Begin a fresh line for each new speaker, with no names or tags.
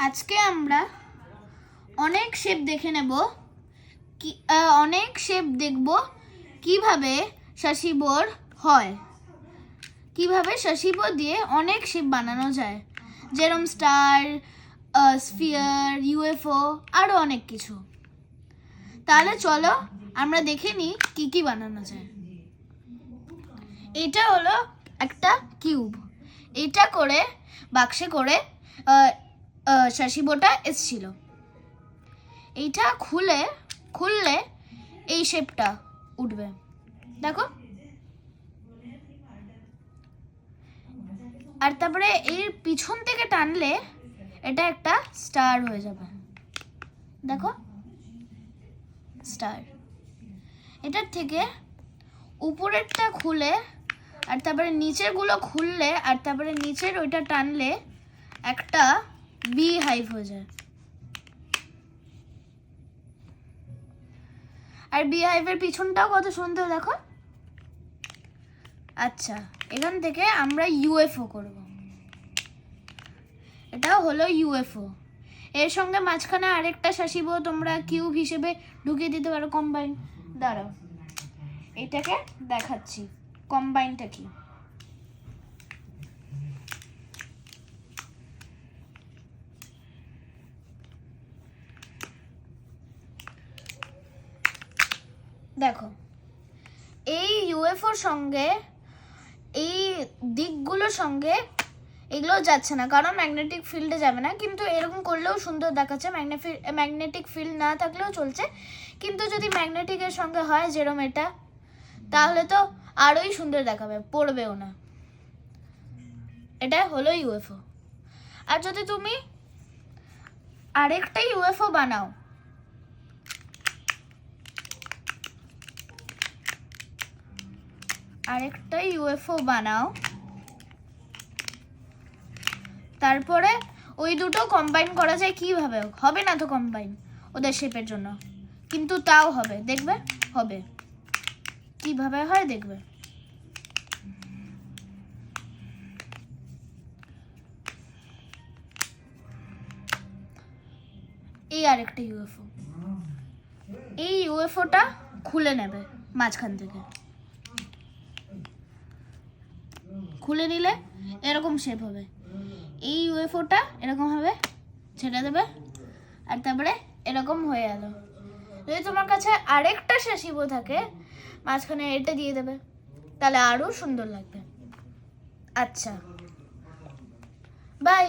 আজকে আমরা অনেক শেপ দেখে নেব অনেক শেপ দেখব কিভাবে শাসিবোর হয়, কিভাবে শাসিবো দিয়ে অনেক শেপ বানানো যায়, যেরকম স্টার, স্ফিয়ার, ইউএফও আরো অনেক কিছু। তাহলে চলো আমরা দেখে নিই কি কি বানানো যায়। এটা হলো একটা কিউব। এটা করে বাক্সে করে শাসিবোটা এসেছিল। এইটা খুললে এই শেপটা উঠবে, দেখো। আর তারপরে এর পিছন থেকে টানলে এটা একটা স্টার হয়ে যাবে, দেখো, স্টার। এটার থেকে উপরেরটা খুলে আর তারপরে নিচের গুলো খুললে আর তারপরে নিচের ওইটা টানলে একটা বি হাইভ হয়ে যায়। আর বি হাইভের পিছনটাও কত সুন্দর, দেখো। আচ্ছা, এখান থেকে আমরা ইউএফও করব। এটাও হলো ইউএফও। এর সঙ্গে মাঝখানে আরেকটা শাসিবো তোমরা কিউব হিসেবে ঢুকিয়ে দিতে পারো, কম্বাইন। দাঁড়াও, এটাকে দেখাচ্ছি কম্বাইনটা কি। দেখো, এই ইউএফওর সঙ্গে এই দিকগুলোর সঙ্গে এগুলো যাচ্ছে না, কারণ ম্যাগনেটিক ফিল্ডে যাবে না। কিন্তু এরকম করলেও সুন্দর দেখাচ্ছে, ম্যাগনেটিক ফিল্ড না থাকলেও চলছে। কিন্তু যদি ম্যাগনেটিকের সঙ্গে হয় যেরকম এটা, তাহলে তো আরোই সুন্দর দেখাবে, পড়বেও না। এটা হলো ইউএফও। আর যদি তুমি আরেকটা ইউএফও বানাও, তারপরে ওই দুটো কম্বাইন করা যায় কিভাবে? হবে না তো কম্বাইন ওদের শেপের জন্য, কিন্তু তাও হবে, দেখবে হবে। কিভাবে হয় দেখবে। এই আরেকটা ইউএফও, এই ইউএফওটা খুলে নেবে মাঝখান থেকে। খুলে নিলে এরকম শেপ হবে। এই ইউএফওটা এরকম হবে, ছেড়ে দেবে, আর তারপরে এরকম হয়ে গেল। যদি তোমার কাছে আরেকটা শাসিবো থাকে, মাঝখানে এটা দিয়ে দেবে, তাহলে আরো সুন্দর লাগবে। আচ্ছা, বাই।